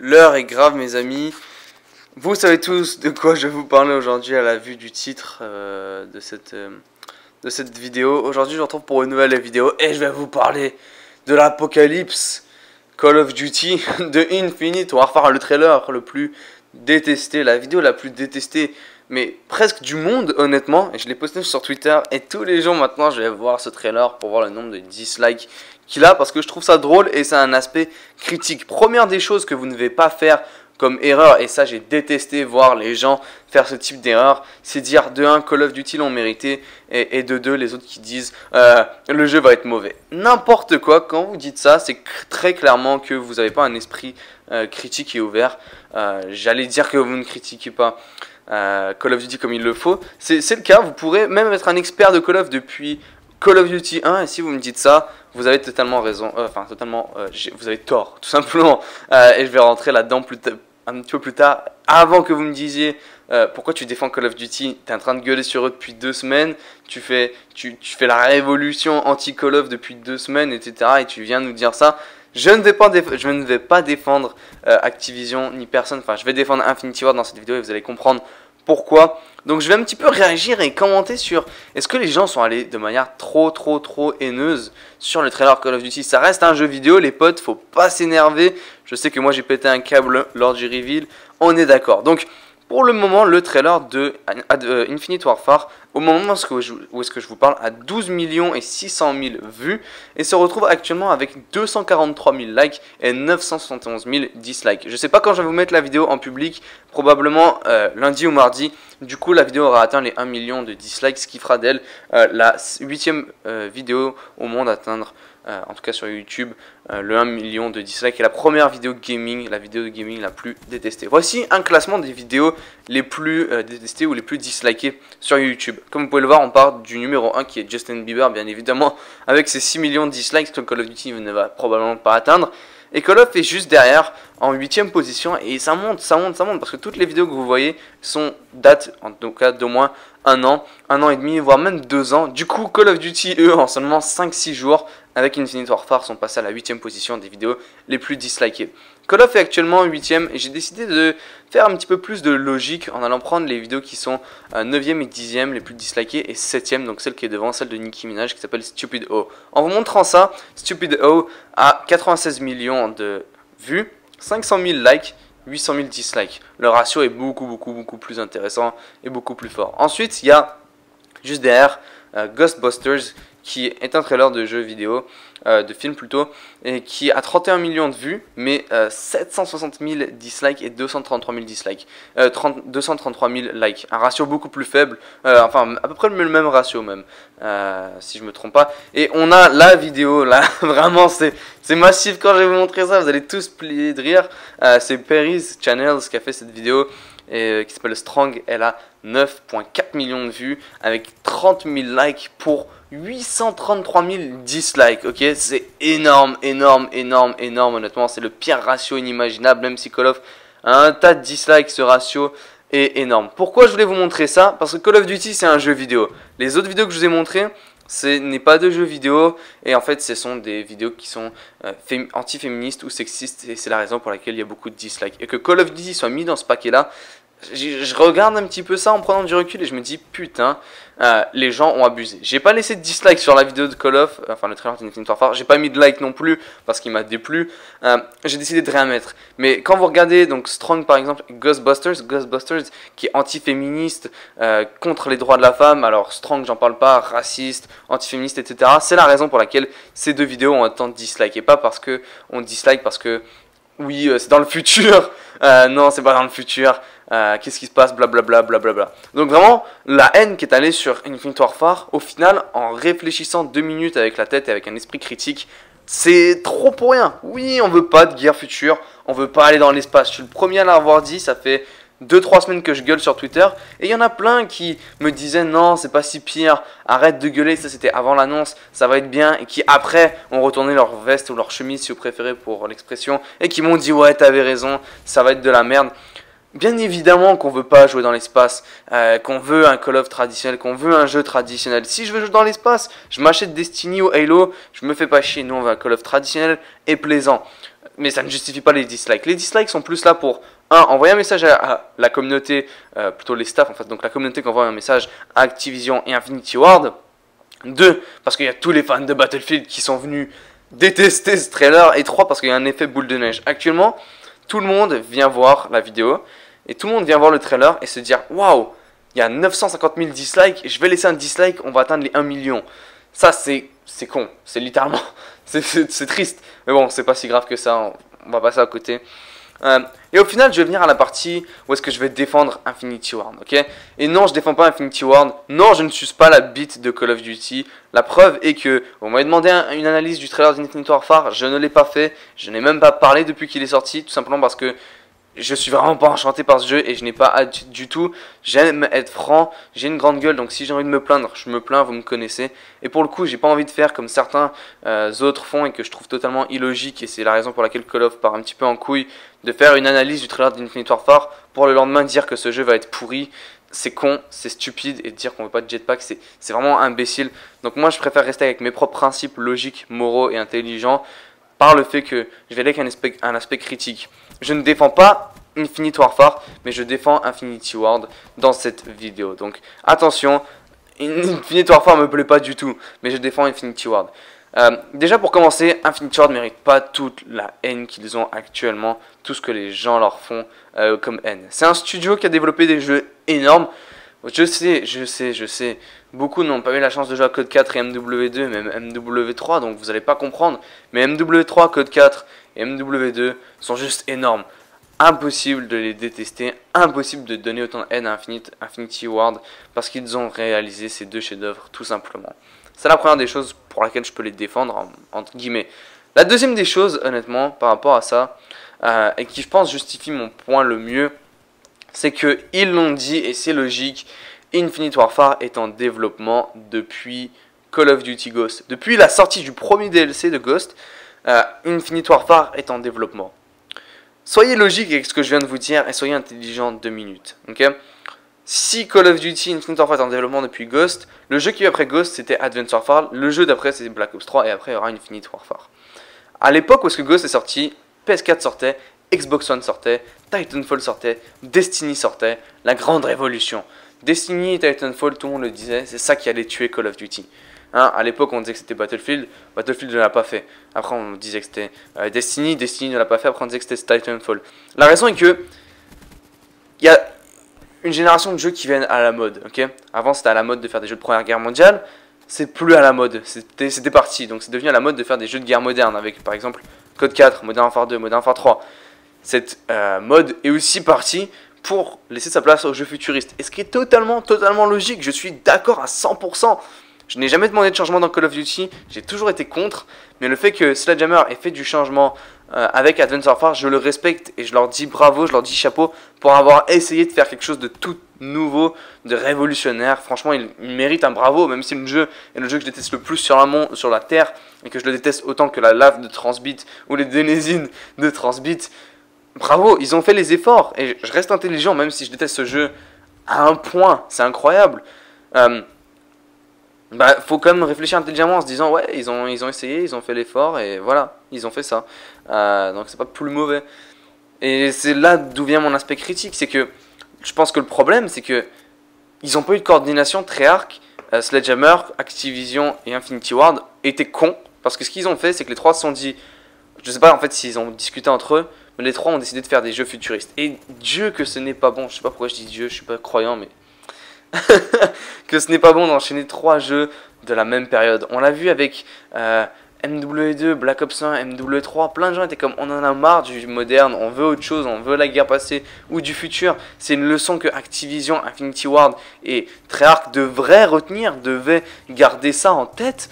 L'heure est grave, mes amis. Vous savez tous de quoi je vais vous parler aujourd'hui à la vue du titre de cette vidéo. Aujourd'hui, je vous retrouve pour une nouvelle vidéo et je vais vous parler de l'Apocalypse Call of Duty de Infinite Warfare, le trailer le plus détesté, la vidéo la plus détestée, mais presque du monde, honnêtement. Et je l'ai posté sur Twitter et tous les jours maintenant, je vais voir ce trailer pour voir le nombre de dislikes qu'il a parce que je trouve ça drôle et ça a un aspect critique. Première des choses que vous ne devez pas faire comme erreur, et ça j'ai détesté voir les gens faire ce type d'erreur, c'est dire de 1 Call of Duty l'ont mérité et de 2 les autres qui disent le jeu va être mauvais. N'importe quoi, quand vous dites ça, c'est très clairement que vous n'avez pas un esprit critique et ouvert. J'allais dire que vous ne critiquez pas Call of Duty comme il le faut, c'est le cas. Vous pourrez même être un expert de Call of depuis Call of Duty 1, et si vous me dites ça, vous avez totalement raison, vous avez tort, tout simplement. Et je vais rentrer là-dedans un petit peu plus tard, avant que vous me disiez pourquoi tu défends Call of Duty. Tu es en train de gueuler sur eux depuis 2 semaines, tu fais la révolution anti-Call of depuis 2 semaines, etc. Et tu viens nous dire ça. Je ne vais pas défendre Activision ni personne, enfin je vais défendre Infinity Ward dans cette vidéo et vous allez comprendre pourquoi. Donc je vais un petit peu réagir et commenter sur est-ce que les gens sont allés de manière trop haineuse sur le trailer Call of Duty. Ça reste un jeu vidéo les potes, faut pas s'énerver. Je sais que moi j'ai pété un câble lors du reveal, on est d'accord. Donc pour le moment, le trailer de Infinite Warfare, au moment où est-ce que je vous parle, a 12 600 000 vues et se retrouve actuellement avec 243 000 likes et 971 000 dislikes. Je sais pas quand je vais vous mettre la vidéo en public, probablement lundi ou mardi. Du coup, la vidéo aura atteint les 1 million de dislikes, ce qui fera d'elle la 8e vidéo au monde à atteindre, en tout cas sur YouTube, le 1 million de dislikes, et la première vidéo gaming, la vidéo de gaming la plus détestée. Voici un classement des vidéos les plus détestées ou les plus dislikées sur YouTube. Comme vous pouvez le voir, on part du numéro 1 qui est Justin Bieber, bien évidemment, avec ses 6 millions de dislikes que Call of Duty ne va probablement pas atteindre. Et Call of est juste derrière en 8e position et ça monte parce que toutes les vidéos que vous voyez datent en tout cas d'au moins un an et demi, voire même 2 ans. Du coup, Call of Duty, eux, en seulement 5-6 jours, avec Infinite Warfare, sont passés à la 8e position des vidéos les plus dislikées. Call of est actuellement 8e et j'ai décidé de faire un petit peu plus de logique en allant prendre les vidéos qui sont 9e et 10e les plus dislikées et 7e, donc celle qui est devant, celle de Nicki Minaj qui s'appelle Stupid O. En vous montrant ça, Stupid O a 96 millions de vues, 500 000 likes, 800 000 dislikes. Le ratio est beaucoup plus intéressant et beaucoup plus fort. Ensuite, il y a juste derrière Ghostbusters, qui est un trailer de jeu vidéo, de film plutôt, et qui a 31 millions de vues, mais 760 000 dislikes et 233 000 dislikes, 233 000 likes, un ratio beaucoup plus faible, enfin à peu près le même ratio même, si je me trompe pas. Et on a la vidéo là, vraiment c'est massif. Quand je vais vous montrer ça, vous allez tous plier de rire. C'est Perry's Channels qui a fait cette vidéo, et qui s'appelle Strong. Elle a 9,4 millions de vues avec 30 000 likes pour 833 000 dislikes. Ok, c'est énorme, honnêtement. C'est le pire ratio inimaginable, même si Call of a un tas de dislikes, ce ratio est énorme. Pourquoi je voulais vous montrer ça? Parce que Call of Duty, c'est un jeu vidéo. Les autres vidéos que je vous ai montrées, ce n'est pas de jeux vidéo, et en fait ce sont des vidéos qui sont anti-féministes ou sexistes, et c'est la raison pour laquelle il y a beaucoup de dislikes. Et que Call of Duty soit mis dans ce paquet là, je regarde un petit peu ça en prenant du recul et je me dis putain, les gens ont abusé. J'ai pas laissé de dislike sur la vidéo de Call of, enfin le trailer d'Infinite Warfare, j'ai pas mis de like non plus parce qu'il m'a déplu. J'ai décidé de rien mettre. Mais quand vous regardez donc Strong par exemple, Ghostbusters qui est anti-féministe, contre les droits de la femme, alors Strong j'en parle pas, raciste, anti-féministe, etc. C'est la raison pour laquelle ces deux vidéos ont autant de dislikes, et pas parce que on dislike parce que oui, c'est dans le futur. Non, c'est pas dans le futur. Qu'est-ce qui se passe, blablabla. Donc vraiment, la haine qui est allée sur Infinite Warfare, au final, en réfléchissant 2 minutes avec la tête et avec un esprit critique, c'est trop pour rien. Oui, on veut pas de guerre future, on veut pas aller dans l'espace. Je suis le premier à l'avoir dit, ça fait 2-3 semaines que je gueule sur Twitter, et il y en a plein qui me disaient non, c'est pas si pire, arrête de gueuler, ça c'était avant l'annonce, ça va être bien, et qui après ont retourné leur veste ou leur chemise si vous préférez pour l'expression, et qui m'ont dit ouais t'avais raison, ça va être de la merde. Bien évidemment qu'on veut pas jouer dans l'espace, qu'on veut un Call of traditionnel, qu'on veut un jeu traditionnel. Si je veux jouer dans l'espace, je m'achète Destiny ou Halo, je me fais pas chier. Nous on veut un Call of traditionnel et plaisant. mais ça ne justifie pas les dislikes. Les dislikes sont plus là pour, un, envoyer un message à la communauté, plutôt les staffs en fait, donc la communauté qui envoie un message à Activision et Infinity Ward. Deux, parce qu'il y a tous les fans de Battlefield qui sont venus détester ce trailer. Et trois, parce qu'il y a un effet boule de neige. Actuellement, tout le monde vient voir la vidéo et tout le monde vient voir le trailer et se dire waouh, il y a 950 000 dislikes, je vais laisser un dislike, on va atteindre les 1 million. Ça, c'est con, c'est littéralement, c'est triste. Mais bon, c'est pas si grave que ça, on va passer à côté. Et au final, je vais venir à la partie où est-ce que je vais défendre Infinity Ward, ok? Et non, je défends pas Infinity Ward. Non, je ne suis pas la bite de Call of Duty. La preuve est que vous m'avez demandé une analyse du trailer d'Infinity Warfare. Je ne l'ai pas fait. Je n'ai même pas parlé depuis qu'il est sorti, tout simplement parce que je suis vraiment pas enchanté par ce jeu et je n'ai pas hâte du tout. J'aime être franc, j'ai une grande gueule, donc si j'ai envie de me plaindre, je me plains, vous me connaissez. Et pour le coup, j'ai pas envie de faire comme certains autres font et que je trouve totalement illogique, et c'est la raison pour laquelle Call of part un petit peu en couille, de faire une analyse du trailer d'Infinity Warfare pour le lendemain dire que ce jeu va être pourri. C'est con, c'est stupide, et dire qu'on veut pas de jetpack, c'est vraiment imbécile. Donc moi, je préfère rester avec mes propres principes logiques, moraux et intelligents, par le fait que je vais aller avec un aspect critique. Je ne défends pas Infinity Warfare, mais je défends Infinity Ward dans cette vidéo. Donc attention, Infinity Warfare me plaît pas du tout, mais je défends Infinity Ward. Déjà pour commencer, Infinity Ward ne mérite pas toute la haine qu'ils ont actuellement, tout ce que les gens leur font comme haine. C'est un studio qui a développé des jeux énormes. Je sais, beaucoup n'ont pas eu la chance de jouer à Code 4 et MW2, même MW3, donc vous n'allez pas comprendre. Mais MW3, Code 4 et MW2 sont juste énormes. Impossible de les détester, impossible de donner autant de haine à Infinity Ward, parce qu'ils ont réalisé ces deux chefs-d'œuvre, tout simplement. C'est la première des choses pour laquelle je peux les défendre, entre guillemets. La deuxième des choses, honnêtement, par rapport à ça, et qui je pense justifie mon point le mieux, c'est que ils l'ont dit et c'est logique, Infinite Warfare est en développement depuis Call of Duty Ghost. Depuis la sortie du premier DLC de Ghost, Infinite Warfare est en développement. Soyez logique avec ce que je viens de vous dire et soyez intelligent 2 minutes. Okay, si Call of Duty Infinite Warfare est en développement depuis Ghost, le jeu qui est après Ghost c'était Advanced Warfare, le jeu d'après c'est Black Ops 3 et après il y aura Infinite Warfare. A l'époque où est-ce que Ghost est sorti, PS4 sortait, Xbox One sortait, Titanfall sortait, Destiny sortait, la grande révolution. Destiny et Titanfall, tout le monde le disait, c'est ça qui allait tuer Call of Duty. Hein, à l'époque, on disait que c'était Battlefield, Battlefield ne l'a pas fait. Après, on disait que c'était Destiny, Destiny ne l'a pas fait. Après, on disait que c'était Titanfall. La raison est que il y a une génération de jeux qui viennent à la mode. Okay, avant, c'était à la mode de faire des jeux de Première Guerre mondiale. C'est plus à la mode. C'était parti. Donc, c'est devenu à la mode de faire des jeux de guerre moderne avec, par exemple, Code 4, Modern Warfare 2, Modern Warfare 3. Cette mode est aussi partie pour laisser sa place aux jeux futuristes. Et ce qui est totalement logique. Je suis d'accord à 100%. Je n'ai jamais demandé de changement dans Call of Duty, j'ai toujours été contre, mais le fait que Sledgehammer ait fait du changement avec Advanced Warfare, je le respecte et je leur dis bravo, je leur dis chapeau pour avoir essayé de faire quelque chose de tout nouveau, de révolutionnaire. Franchement, il mérite un bravo, même si le jeu est le jeu que je déteste le plus sur la Terre et que je le déteste autant que la lave de Transbit ou les Denezines de Transbit. Bravo, ils ont fait les efforts et je reste intelligent même si je déteste ce jeu à un point, c'est incroyable. Faut quand même réfléchir intelligemment en se disant ouais ils ont essayé, ils ont fait l'effort et voilà, ils ont fait ça. Donc c'est pas plus mauvais. Et c'est là d'où vient mon aspect critique, c'est que je pense que le problème c'est que ils ont pas eu de coordination. Treyarch, Sledgehammer, Activision et Infinity Ward étaient cons parce que ce qu'ils ont fait c'est que les trois se sont dit, je sais pas en fait s'ils ont discuté entre eux, mais les trois ont décidé de faire des jeux futuristes. Et Dieu que ce n'est pas bon, je sais pas pourquoi je dis Dieu, je suis pas croyant mais que ce n'est pas bon d'enchaîner 3 jeux de la même période. On l'a vu avec MW2, Black Ops 1, MW3, plein de gens étaient comme on en a marre du moderne, on veut autre chose, on veut la guerre passée ou du futur. C'est une leçon que Activision, Infinity Ward et Treyarch devaient retenir, devaient garder ça en tête.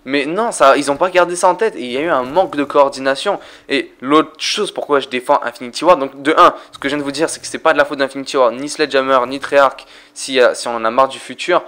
Mais non, ils n'ont pas gardé ça en tête et il y a eu un manque de coordination. Et l'autre chose pourquoi je défends Infinity Ward, donc de 1, ce que je viens de vous dire, c'est que c'est pas de la faute d'Infinity Ward, ni Sledgehammer, ni Treyarch, si on en a marre du futur.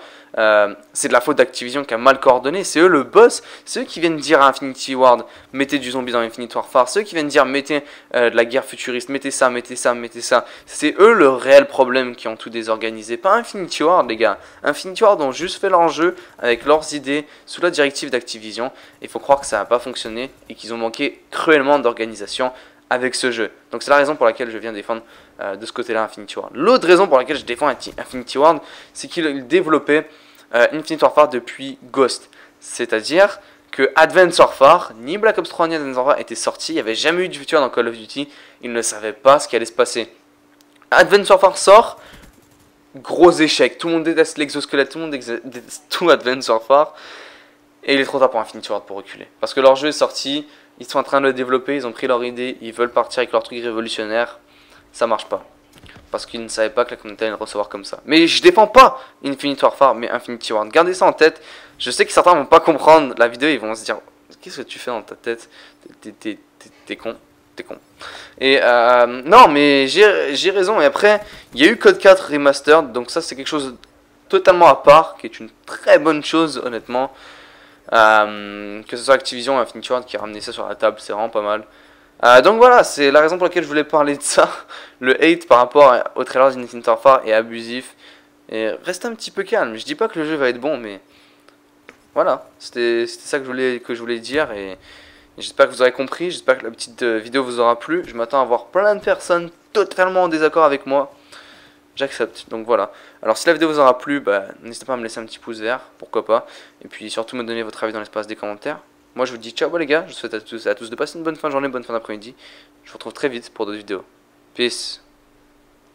c'est de la faute d'Activision qui a mal coordonné. C'est eux le boss, c'est eux qui viennent dire à Infinity Ward mettez du zombie dans Infinite Warfare, c'est eux qui viennent dire mettez de la guerre futuriste, mettez ça, mettez ça, mettez ça. C'est eux le réel problème qui ont tout désorganisé, pas Infinity Ward les gars. Infinity Ward ont juste fait leur jeu avec leurs idées sous la directive d'Activision. Il faut croire que ça n'a pas fonctionné et qu'ils ont manqué cruellement d'organisation avec ce jeu. Donc c'est la raison pour laquelle je viens défendre de ce côté-là Infinity Ward. L'autre raison pour laquelle je défends Infinity Ward, c'est qu'il développait Infinite Warfare depuis Ghost. C'est-à-dire que Advanced Warfare, ni Black Ops 3 ni Advanced Warfare étaient sortis, il n'y avait jamais eu de futur dans Call of Duty, ils ne savaient pas ce qui allait se passer. Advanced Warfare sort, gros échec, tout le monde déteste l'exosquelette, tout le monde déteste tout Advanced Warfare, et il est trop tard pour Infinity Ward pour reculer. Parce que leur jeu est sorti, ils sont en train de le développer, ils ont pris leur idée, ils veulent partir avec leur truc révolutionnaire, ça marche pas. Parce qu'ils ne savaient pas que la communauté allait le recevoir comme ça. Mais je défends pas Infinite Warfare, mais Infinity Ward. Gardez ça en tête. Je sais que certains vont pas comprendre la vidéo, ils vont se dire qu'est-ce que tu fais dans ta tête? T'es con. T'es con. Et non, mais j'ai raison. Et après, il y a eu Code 4 Remastered, donc ça c'est quelque chose totalement à part, qui est une très bonne chose, honnêtement. Que ce soit Activision ou Infinity Ward qui a ramené ça sur la table, c'est vraiment pas mal. Donc voilà, c'est la raison pour laquelle je voulais parler de ça. Le hate par rapport au trailer d'Infinite Warfare est abusif. Et restez un petit peu calme. Je dis pas que le jeu va être bon, mais voilà, c'était ça que je voulais dire. Et j'espère que vous aurez compris. J'espère que la petite vidéo vous aura plu. Je m'attends à voir plein de personnes totalement en désaccord avec moi. J'accepte. Donc voilà. Alors si la vidéo vous aura plu, n'hésitez pas à me laisser un petit pouce vert, pourquoi pas. Et puis surtout me donner votre avis dans l'espace des commentaires. Moi je vous dis ciao les gars, je vous souhaite à tous de passer une bonne fin de journée, bonne fin d'après-midi. Je vous retrouve très vite pour d'autres vidéos. Peace.